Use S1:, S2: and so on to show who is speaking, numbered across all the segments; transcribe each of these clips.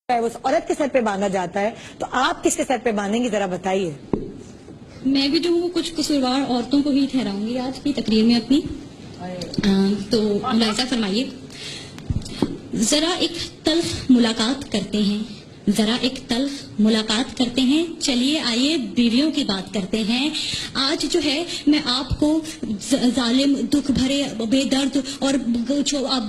S1: उस औरत के सर पे बांधा जाता है, तो आप किसके सर पे बांधेंगी, जरा बताइए।
S2: मैं भी जो हूँ कुछ कसूरवार औरतों को ही ठहराऊंगी आज की तकरीर में अपनी। तो मुलाहिजा फरमाइए। जरा एक तल्ख मुलाकात करते हैं, जरा एक तल्ख मुलाकात करते हैं, चलिए आइए बीवियों की बात करते हैं। आज जो है मैं आपको जालिम, दुख भरे, बेदर्द और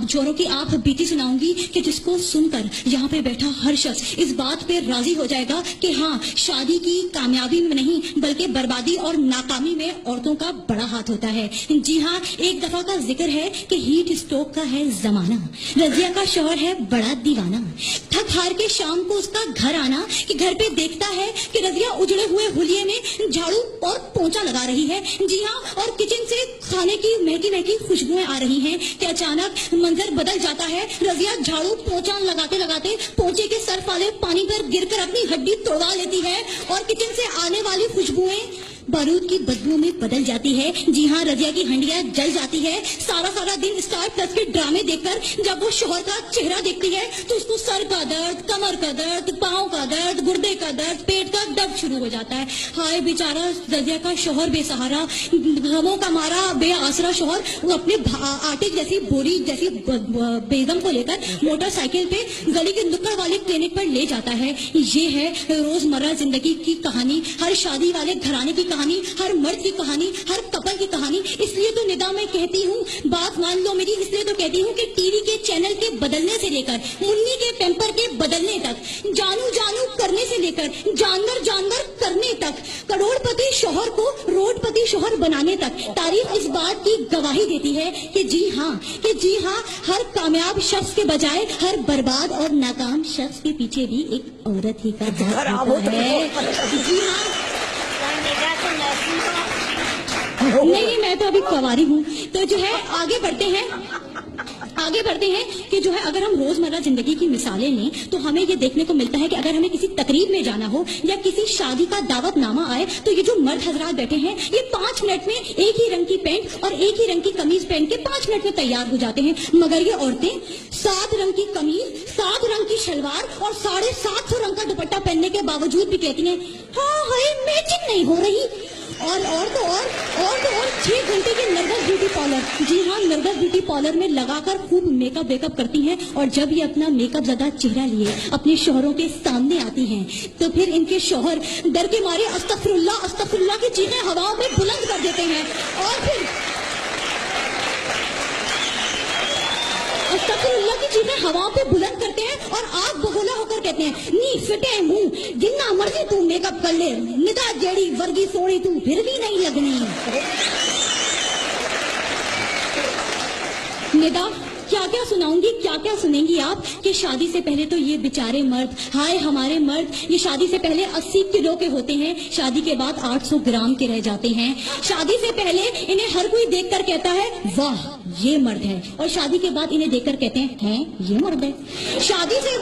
S2: चोरों की आप बीती सुनाऊंगी कि जिसको सुनकर यहाँ पे बैठा हर शख्स इस बात पे राजी हो जाएगा कि हाँ, शादी की कामयाबी में नहीं बल्कि बर्बादी और नाकामी में औरतों का बड़ा हाथ होता है। जी हाँ, एक दफा का जिक्र है कि हीट स्ट्रोक का है जमाना, रजिया का शौहर है बड़ा दीवाना। थक हार के शाम को उसका घर आना कि घर पे देखता है कि रजिया उजड़े हुए हुलिये में झाड़ू और पोंछा लगा रही है। जी हाँ, और किचन से खाने की महकी महकी खुशबुएं आ रही हैं कि अचानक मंजर बदल जाता है। रजिया झाड़ू पोंछा लगाते लगाते पोंछे के सर वाले पानी पर गिरकर अपनी हड्डी तोड़वा लेती है और किचन से आने वाली खुशबुएं बारूद की बदबू में बदल जाती है। जी हाँ, रजिया की हंडिया जल जाती है। सारा दिन स्टार प्लस के ड्रामे देखकर जब वो शोहर का चेहरा देखती है तो उसको सर का दर्द, कमर का दर्द, पाँव का दर्द, गुर्दे का दर्द, पेट का दर्द शुरू हो जाता है। हाय बेचारा रजिया का शोहर बेसहारा, गमों का मारा बेआसरा शोहर, वो अपने आटे जैसी बोरी जैसी बेगम को लेकर मोटरसाइकिल पे गली के नुक्कड़ वाले क्लिनिक पर ले जाता है। ये है रोजमर्रा जिंदगी की कहानी, हर शादी वाले घराने की कहानी, हर मर्द की कहानी, हर कपल की कहानी। इसलिए तो निदा मैं कहती हूँ, बात मान लो मेरी, इसलिए तो कहती हूँ कि टीवी के चैनल के बदलने से लेकर मुन्नी के पैम्पर के बदलने तक, जानू जानू करने से लेकर जानवर जानवर करने तक, करोड़पति शोहर को रोडपति शोहर बनाने तक, तारीख इस बात की गवाही देती है कि जी हाँ, हर कामयाब शख्स के बजाय हर बर्बाद और नाकाम शख्स के पीछे भी एक औरत ही का हाथ होता है। जी हाँ, नहीं, मैं तो अभी कुंवारी हूँ। तो जो है आगे बढ़ते हैं कि जो है अगर हम रोजमर्रा जिंदगी की मिसालें लें तो हमें ये देखने को मिलता है कि अगर हमें किसी तकरीब में जाना हो या किसी शादी का दावतनामा आए तो ये जो मर्द हजरात बैठे हैं ये 5 मिनट में एक ही रंग की पैंट और एक ही रंग की कमीज पहन के 5 मिनट में तैयार हो जाते हैं। मगर ये औरतें 7 रंग की कमीज, 7 रंग की शलवार और 750 रंग का दुपट्टा पहनने के बावजूद भी कहती हैं हाँ हाय मैचिंग नहीं हो रही। और तो और 6 घंटे के नरगस ब्यूटी पार्लर, जी हाँ, नरगस ब्यूटी पार्लर में लगाकर खूब मेकअप वेकअप करती हैं और जब ये अपना मेकअप ज़्यादा चेहरा लिए अपने शोहरों के सामने आती हैं तो फिर इनके शोहर डर के मारे अस्तगफिरुल्लाह की चीखें हवाओं में बुलंद कर देते हैं और फिर अस्तगफिरुल्लाह की चीखें हवाओं पे बुलंद करते हैं और आग बगोला होकर कहते हैं नी फिटे मुंह, जितना मर्जी तू मेकअप कर ले, निदा जेड़ी वर्गी सोड़ी तू फिर भी नहीं लगनी। निदा क्या सुनाऊंगी, क्या सुनेंगी आप कि शादी से पहले तो ये बेचारे मर्द, हाय हमारे मर्द, ये शादी से पहले 80 किलो के होते हैं, शादी के बाद 800 ग्राम के रह जाते हैं। शादी से पहले इन्हें हर कोई देखकर कहता है वाह ये मर्द है, और शादी के बाद इन्हें देखकर कहते हैं ये मर्द है। शादी से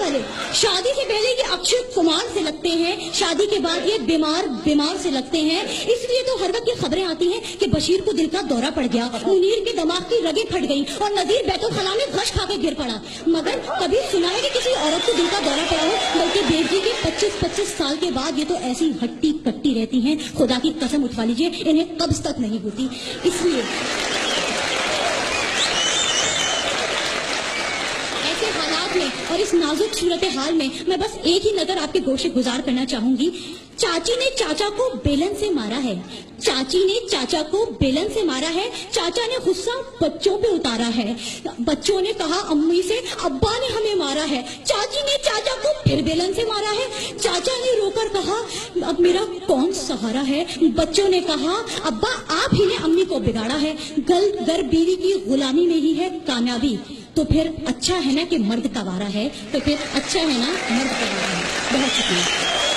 S2: पहले ये अक्षय कुमार से लगते हैं, शादी के बाद ये बीमार से लगते हैं। इसलिए तो हर वक्त ये खबरें आती हैं कि बशीर को दिल का दौरा पड़ गया, मुनीर के दिमाग की रगें फट गई और नजीर बैतुलखला में गश खा के गिर पड़ा। मगर कभी सुना है कि किसी औरत को दिल का दौरा पड़ा हो? बल्कि बेटी के 25-25 साल के बाद ये तो ऐसी हट्टी कट्टी रहती हैं, खुदा की कसम उठवा लीजिए इन्हें कब्ज तक नहीं होती। इसलिए हालात में और इस नाजुक सूरत हाल में मैं बस एक ही नजर आपके गोशे गुजार करना चाहूंगी। चाची ने चाचा को बेलन से मारा है, चाची ने चाचा को बेलन से मारा है, चाचा ने गुस्सा बच्चों पे उतारा है, बच्चों ने कहा अम्मी से अब्बा ने हमें मारा है, चाची ने चाचा को फिर बेलन से मारा है, चाचा ने रोकर कहा अब मेरा कौन सहारा है, बच्चों ने कहा अब्बा आप ही ने अम्मी को बिगाड़ा है, घर बीवी की गुलामी में ही है कामयाबी, तो फिर अच्छा है ना कि मर्द कवारा है, तो फिर अच्छा है ना मर्द कवारा है। बहुत शुक्रिया।